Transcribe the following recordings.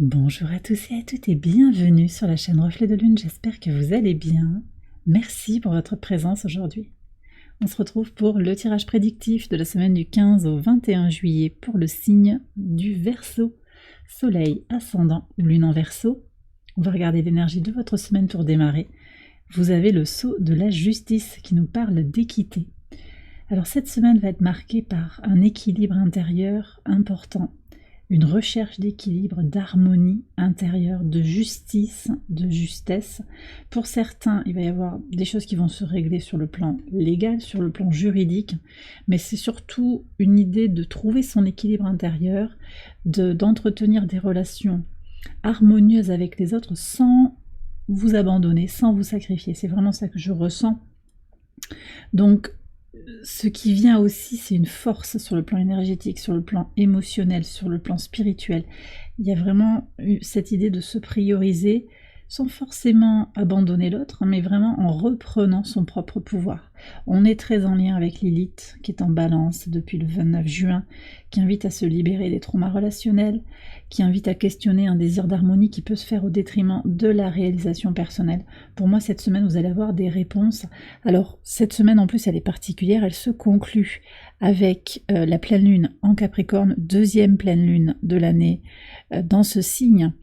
Bonjour à tous et à toutes et bienvenue sur la chaîne Reflet de Lune, j'espère que vous allez bien. Merci pour votre présence aujourd'hui. On se retrouve pour le tirage prédictif de la semaine du 15 au 21 juillet pour le signe du Verseau, Soleil, Ascendant ou Lune en Verseau. On va regarder l'énergie de votre semaine pour démarrer. Vous avez le sceau de la justice qui nous parle d'équité. Alors cette semaine va être marquée par un équilibre intérieur important, une recherche d'équilibre, d'harmonie intérieure, de justice, de justesse. Pour certains, il va y avoir des choses qui vont se régler sur le plan légal, sur le plan juridique, mais c'est surtout une idée de trouver son équilibre intérieur, d'entretenir des relations harmonieuses avec les autres sans vous abandonner, sans vous sacrifier. C'est vraiment ça que je ressens. Donc, ce qui vient aussi, c'est une force sur le plan énergétique, sur le plan émotionnel, sur le plan spirituel. Il y a vraiment cette idée de se prioriser sans forcément abandonner l'autre, mais vraiment en reprenant son propre pouvoir. On est très en lien avec Lilith, qui est en balance depuis le 29 juin, qui invite à se libérer des traumas relationnels, qui invite à questionner un désir d'harmonie qui peut se faire au détriment de la réalisation personnelle. Pour moi, cette semaine, vous allez avoir des réponses. Alors, cette semaine, en plus, elle est particulière, elle se conclut avec la pleine lune en Capricorne, deuxième pleine lune de l'année dans ce signe.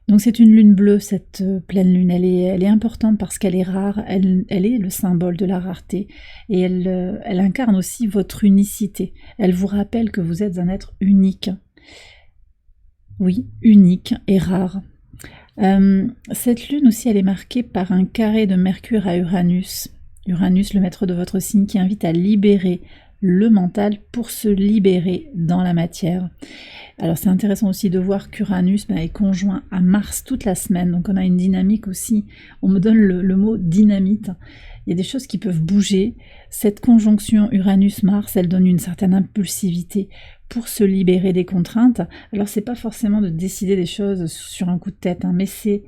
Donc c'est une lune bleue, cette pleine lune, elle est importante parce qu'elle est rare, elle est le symbole de la rareté et elle incarne aussi votre unicité. Elle vous rappelle que vous êtes un être unique. Oui, unique et rare. Cette lune aussi, elle est marquée par un carré de Mercure à Uranus. Uranus, le maître de votre signe, qui invite à libérer le mental pour se libérer dans la matière. Alors c'est intéressant aussi de voir qu'Uranus est conjoint à Mars toute la semaine, donc on a une dynamique aussi, on me donne le mot dynamite, il y a des choses qui peuvent bouger. Cette conjonction Uranus-Mars, elle donne une certaine impulsivité pour se libérer des contraintes. Alors c'est pas forcément de décider des choses sur un coup de tête, mais c'est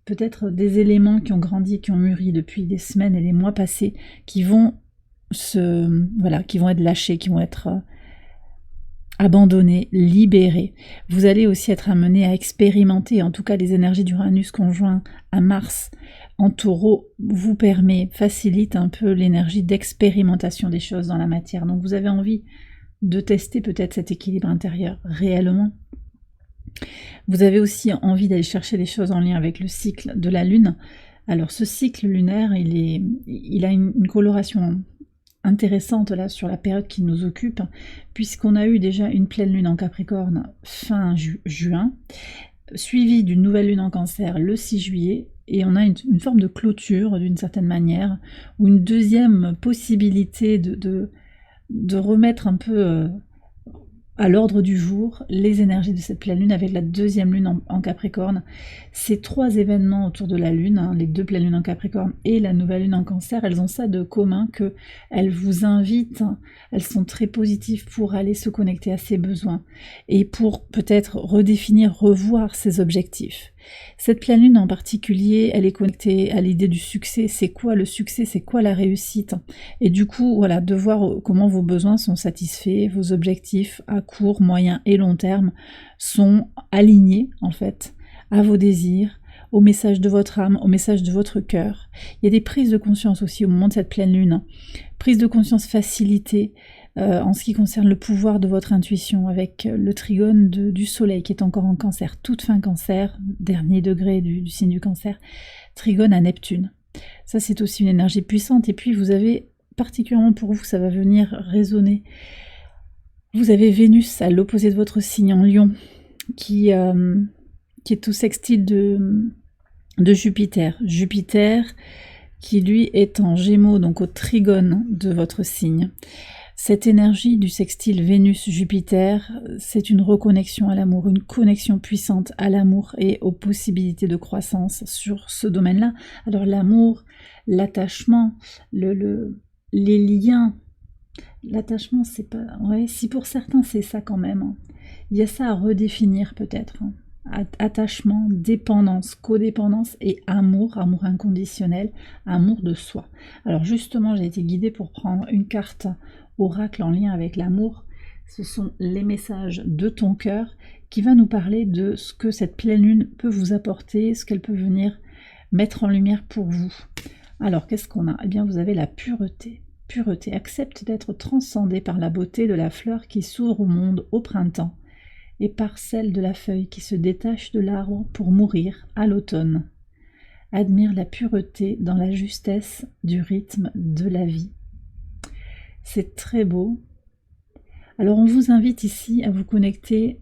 peut-être des éléments qui ont grandi, qui ont mûri depuis des semaines et des mois passés, qui vont qui vont être lâchés, qui vont être abandonnés, libérés. Vous allez aussi être amené à expérimenter, en tout cas les énergies d'Uranus conjoint à Mars en Taureau facilite un peu l'énergie d'expérimentation des choses dans la matière. Donc vous avez envie de tester peut-être cet équilibre intérieur réellement. Vous avez aussi envie d'aller chercher des choses en lien avec le cycle de la Lune. Alors ce cycle lunaire, il a une coloration intéressante là sur la période qui nous occupe, puisqu'on a eu déjà une pleine lune en Capricorne fin juin, suivie d'une nouvelle lune en Cancer le 6 juillet, et on a une forme de clôture d'une certaine manière, ou une deuxième possibilité de remettre un peu à l'ordre du jour les énergies de cette pleine lune avec la deuxième lune en Capricorne. Ces trois événements autour de la lune, les deux pleines lunes en Capricorne et la nouvelle lune en Cancer, elles ont ça de commun que elles vous invitent, elles sont très positives pour aller se connecter à ses besoins et pour peut-être redéfinir, revoir ses objectifs. Cette pleine lune en particulier, elle est connectée à l'idée du succès. C'est quoi le succès? C'est quoi la réussite? Et du coup, voilà, de voir comment vos besoins sont satisfaits, vos objectifs à court, moyen et long terme sont alignés en fait à vos désirs, au message de votre âme, au message de votre cœur. Il y a des prises de conscience aussi au moment de cette pleine lune. Prise de conscience facilitée en ce qui concerne le pouvoir de votre intuition avec le trigone du soleil qui est encore en Cancer, toute fin Cancer, dernier degré du signe du Cancer, trigone à Neptune. Ça c'est aussi une énergie puissante. Et puis vous avez, particulièrement pour vous, ça va venir résonner, vous avez Vénus à l'opposé de votre signe en Lion qui est au sextile de Jupiter. Jupiter qui lui est en Gémeaux, donc au trigone de votre signe. Cette énergie du sextile Vénus-Jupiter, c'est une reconnexion à l'amour, une connexion puissante à l'amour et aux possibilités de croissance sur ce domaine-là. Alors l'amour, l'attachement, les liens, l'attachement c'est pas... Ouais, si pour certains c'est ça quand même. Il y a ça à redéfinir peut-être. Attachement, dépendance, codépendance et amour, amour inconditionnel, amour de soi. Alors justement, j'ai été guidée pour prendre une carte oracle en lien avec l'amour. ce sont les messages de ton cœur qui va nous parler de ce que cette pleine lune peut vous apporter, ce qu'elle peut venir mettre en lumière pour vous. Alors, qu'est-ce qu'on a? Eh bien, vous avez la pureté. Pureté, accepte d'être transcendé par la beauté de la fleur qui s'ouvre au monde au printemps et par celle de la feuille qui se détache de l'arbre pour mourir à l'automne. Admire la pureté dans la justesse du rythme de la vie. C'est très beau. Alors on vous invite ici à vous connecter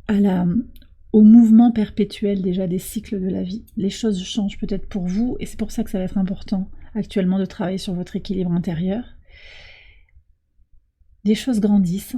au mouvement perpétuel déjà des cycles de la vie. Les choses changent peut-être pour vous et c'est pour ça que ça va être important actuellement de travailler sur votre équilibre intérieur. Les choses grandissent.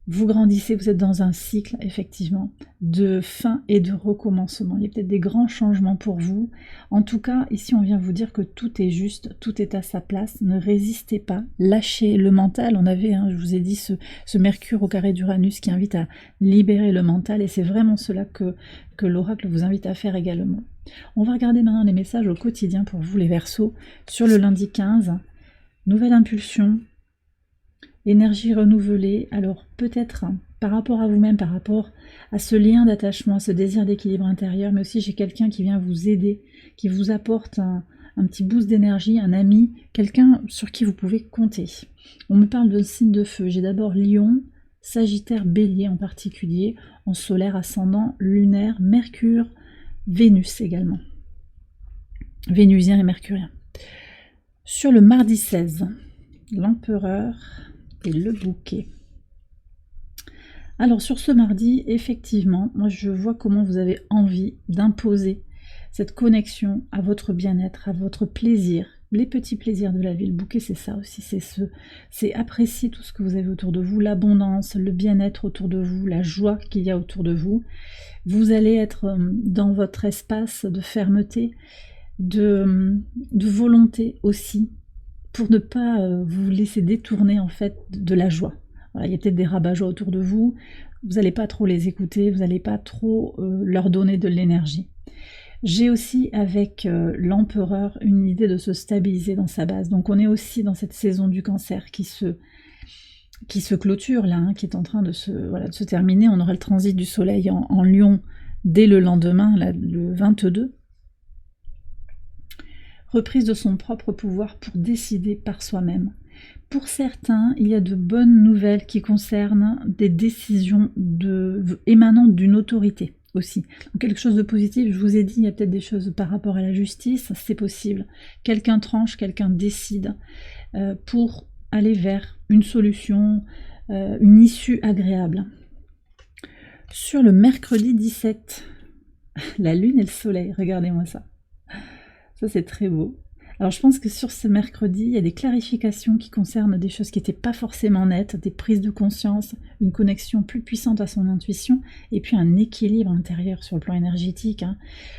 Vous grandissez, vous êtes dans un cycle, effectivement, de fin et de recommencement. Il y a peut-être des grands changements pour vous. En tout cas, ici, on vient vous dire que tout est juste, tout est à sa place. Ne résistez pas, lâchez le mental. On avait, je vous ai dit, ce Mercure au carré d'Uranus qui invite à libérer le mental. Et c'est vraiment cela que l'oracle vous invite à faire également. On va regarder maintenant les messages au quotidien pour vous, les Verseaux, sur le lundi 15. Nouvelle impulsion. Énergie renouvelée, alors peut-être par rapport à vous-même, par rapport à ce lien d'attachement, à ce désir d'équilibre intérieur, mais aussi j'ai quelqu'un qui vient vous aider, qui vous apporte un petit boost d'énergie, un ami, quelqu'un sur qui vous pouvez compter. On me parle de signe de feu, j'ai d'abord Lion, Sagittaire, Bélier en particulier, en solaire, ascendant, lunaire, Mercure, Vénus également. Vénusien et mercurien. Sur le mardi 16, l'empereur et le bouquet. Alors sur ce mardi, effectivement, moi je vois comment vous avez envie d'imposer cette connexion à votre bien-être, à votre plaisir, les petits plaisirs de la vie. Le bouquet, c'est ça aussi, c'est apprécier tout ce que vous avez autour de vous, l'abondance, le bien-être autour de vous, la joie qu'il y a autour de vous. Vous allez être dans votre espace de fermeté, de volonté aussi, pour ne pas vous laisser détourner en fait de la joie. Voilà, il y a peut-être des rabat-joie autour de vous, vous n'allez pas trop les écouter, vous n'allez pas trop leur donner de l'énergie. J'ai aussi avec l'empereur une idée de se stabiliser dans sa base. Donc on est aussi dans cette saison du cancer qui se clôture là, qui est en train de se terminer. On aura le transit du soleil en Lion dès le lendemain, là, le 22. Reprise de son propre pouvoir pour décider par soi-même. Pour certains, il y a de bonnes nouvelles qui concernent des décisions émanant d'une autorité aussi. Donc quelque chose de positif, je vous ai dit, il y a peut-être des choses par rapport à la justice, c'est possible. Quelqu'un tranche, quelqu'un décide pour aller vers une solution, une issue agréable. Sur le mercredi 17, la lune et le soleil, regardez-moi ça. Ça, c'est très beau. Alors, je pense que sur ce mercredi, il y a des clarifications qui concernent des choses qui n'étaient pas forcément nettes, des prises de conscience, une connexion plus puissante à son intuition, et puis un équilibre intérieur sur le plan énergétique,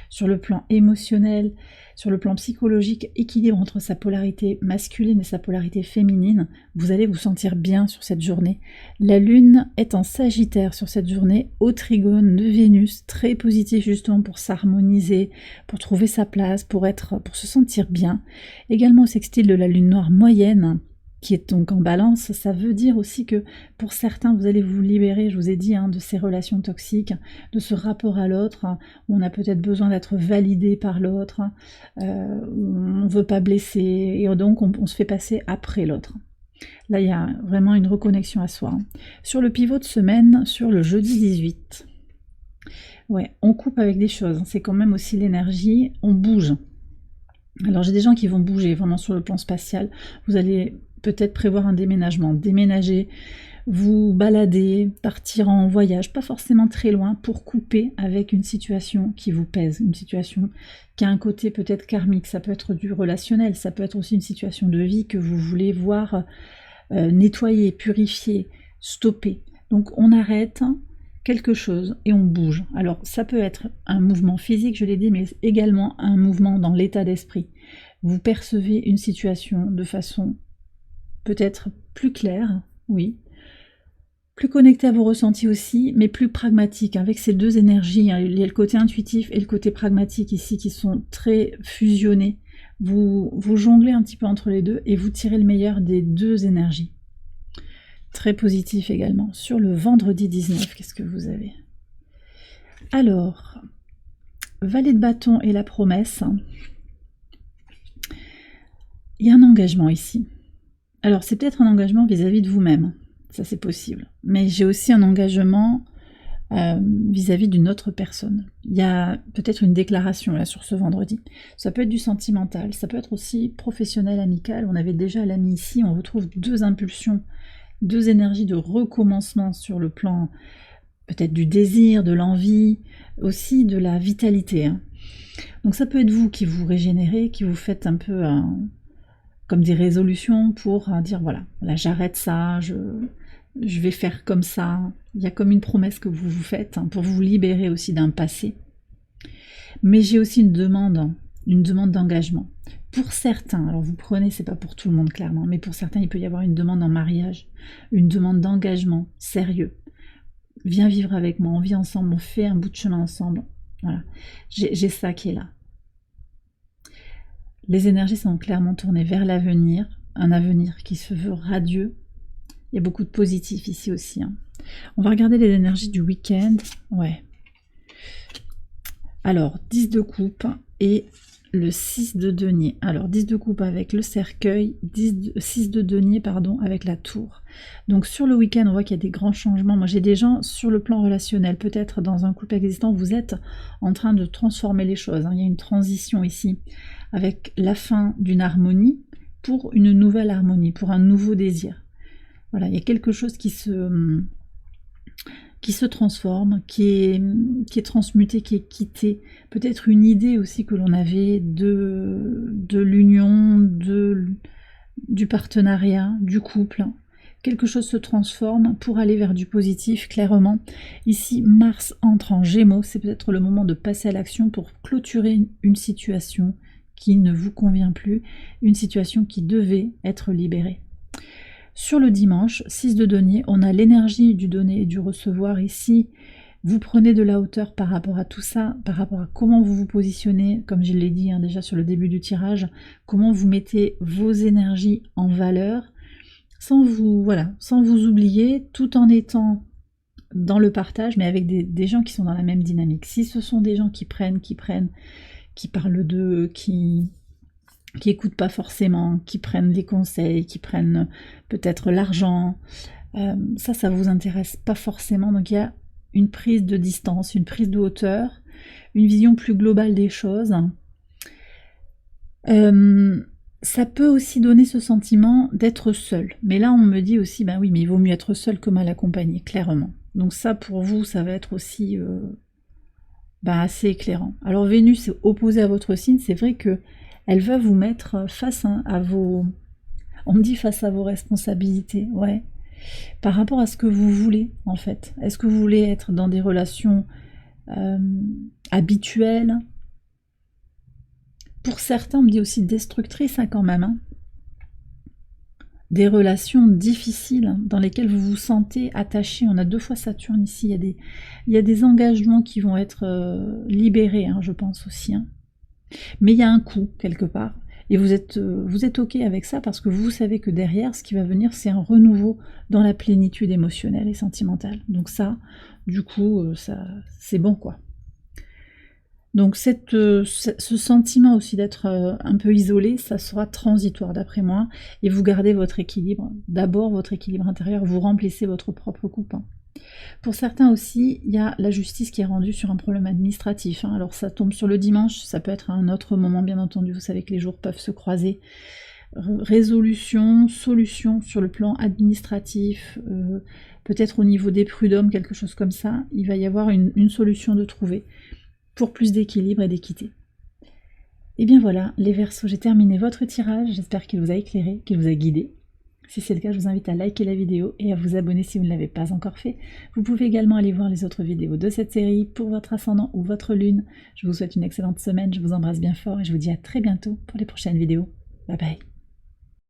sur le plan émotionnel, sur le plan psychologique, équilibre entre sa polarité masculine et sa polarité féminine. Vous allez vous sentir bien sur cette journée. La lune est en Sagittaire sur cette journée, au trigone de Vénus, très positif justement pour s'harmoniser, pour trouver sa place, pour se sentir bien. Également au sextile de la lune noire moyenne, qui est donc en balance, ça veut dire aussi que pour certains, vous allez vous libérer, je vous ai dit, de ces relations toxiques, de ce rapport à l'autre, où on a peut-être besoin d'être validé par l'autre, où on ne veut pas blesser, et donc on se fait passer après l'autre. Là, il y a vraiment une reconnexion à soi. Sur le pivot de semaine, sur le jeudi 18, ouais, on coupe avec des choses, c'est quand même aussi l'énergie, on bouge. Alors j'ai des gens qui vont bouger vraiment sur le plan spatial, vous allez peut-être prévoir un déménagement, déménager, vous balader, partir en voyage, pas forcément très loin, pour couper avec une situation qui vous pèse, une situation qui a un côté peut-être karmique, ça peut être du relationnel, ça peut être aussi une situation de vie que vous voulez voir nettoyer, purifier, stopper. Donc on arrête quelque chose et on bouge. Alors ça peut être un mouvement physique, je l'ai dit, mais également un mouvement dans l'état d'esprit. Vous percevez une situation de façon peut-être plus claire, oui, plus connecté à vos ressentis aussi, mais plus pragmatique, avec ces deux énergies. Il y a le côté intuitif et le côté pragmatique ici qui sont très fusionnés. Vous jonglez un petit peu entre les deux et vous tirez le meilleur des deux énergies. très positif également. Sur le vendredi 19, qu'est-ce que vous avez? Alors, Valet de bâton et la promesse. Il y a un engagement ici. Alors, c'est peut-être un engagement vis-à-vis de vous-même. Ça, c'est possible. Mais j'ai aussi un engagement vis-à-vis d'une autre personne. Il y a peut-être une déclaration là sur ce vendredi. Ça peut être du sentimental, ça peut être aussi professionnel, amical. On avait déjà l'ami ici, on retrouve deux impulsions, deux énergies de recommencement sur le plan peut-être du désir, de l'envie, aussi de la vitalité. Hein. Donc ça peut être vous qui vous régénérez, qui vous faites un peu comme des résolutions pour dire voilà, là j'arrête ça, je vais faire comme ça. Il y a comme une promesse que vous vous faites pour vous libérer aussi d'un passé. Mais j'ai aussi une demande d'engagement. Pour certains, alors vous prenez, c'est pas pour tout le monde clairement, mais pour certains, il peut y avoir une demande en mariage, une demande d'engagement sérieux. Viens vivre avec moi, on vit ensemble, on fait un bout de chemin ensemble. Voilà, j'ai ça qui est là. Les énergies sont clairement tournées vers l'avenir, un avenir qui se veut radieux. Il y a beaucoup de positifs ici aussi. Hein. On va regarder les énergies du week-end. Ouais. Alors, 10 de coupe et le 6 de denier. Alors, 10 de coupe avec le cercueil, 6 de denier, pardon, avec la tour. Donc, sur le week-end, on voit qu'il y a des grands changements. Moi, j'ai des gens sur le plan relationnel, peut-être dans un couple existant, vous êtes en train de transformer les choses. Hein. Il y a une transition ici avec la fin d'une harmonie pour une nouvelle harmonie, pour un nouveau désir. Voilà, il y a quelque chose qui se transforme, qui est transmuté, qui est quitté. Peut-être une idée aussi que l'on avait de l'union, du partenariat, du couple. Quelque chose se transforme pour aller vers du positif, clairement. Ici, Mars entre en Gémeaux. C'est peut-être le moment de passer à l'action pour clôturer une situation qui ne vous convient plus, une situation qui devait être libérée. Sur le dimanche, 6 de denier, on a l'énergie du donner et du recevoir ici. Vous prenez de la hauteur par rapport à tout ça, par rapport à comment vous vous positionnez, comme je l'ai dit hein, déjà sur le début du tirage, comment vous mettez vos énergies en valeur, sans vous oublier, tout en étant dans le partage, mais avec des gens qui sont dans la même dynamique. Si ce sont des gens qui prennent, qui parlent d'eux, qui écoutent pas forcément, qui prennent des conseils, qui prennent peut-être l'argent, ça vous intéresse pas forcément. Donc il y a une prise de distance, une prise de hauteur, une vision plus globale des choses. Ça peut aussi donner ce sentiment d'être seul. Mais là, on me dit aussi, ben oui, mais il vaut mieux être seul que mal accompagné, clairement. Donc ça, pour vous, ça va être aussi assez éclairant. Alors Vénus est opposée à votre signe, c'est vrai que elle va vous mettre face à vos... On me dit face à vos responsabilités, ouais. Par rapport à ce que vous voulez, en fait. Est-ce que vous voulez être dans des relations habituelles? Pour certains, on me dit aussi destructrices, hein, quand même. Hein. Des relations difficiles dans lesquelles vous vous sentez attaché. On a 2 fois Saturne ici. Il y a des engagements qui vont être libérés, hein, je pense aussi. Hein. Mais il y a un coup quelque part, et vous êtes ok avec ça parce que vous savez que derrière, ce qui va venir, c'est un renouveau dans la plénitude émotionnelle et sentimentale. Donc ça, du coup, c'est bon quoi. Donc ce sentiment aussi d'être un peu isolé, ça sera transitoire d'après moi, et vous gardez votre équilibre. D'abord votre équilibre intérieur, vous remplissez votre propre coupe. Hein. Pour certains aussi, il y a la justice qui est rendue sur un problème administratif. Hein. Alors ça tombe sur le dimanche, ça peut être à un autre moment bien entendu, vous savez que les jours peuvent se croiser. Résolution, solution sur le plan administratif, peut-être au niveau des prud'hommes, quelque chose comme ça, il va y avoir une solution de trouver pour plus d'équilibre et d'équité. Et bien voilà, les Verseaux, j'ai terminé votre tirage, j'espère qu'il vous a éclairé, qu'il vous a guidé. Si c'est le cas, je vous invite à liker la vidéo et à vous abonner si vous ne l'avez pas encore fait. Vous pouvez également aller voir les autres vidéos de cette série pour votre ascendant ou votre lune. Je vous souhaite une excellente semaine, je vous embrasse bien fort et je vous dis à très bientôt pour les prochaines vidéos. Bye bye.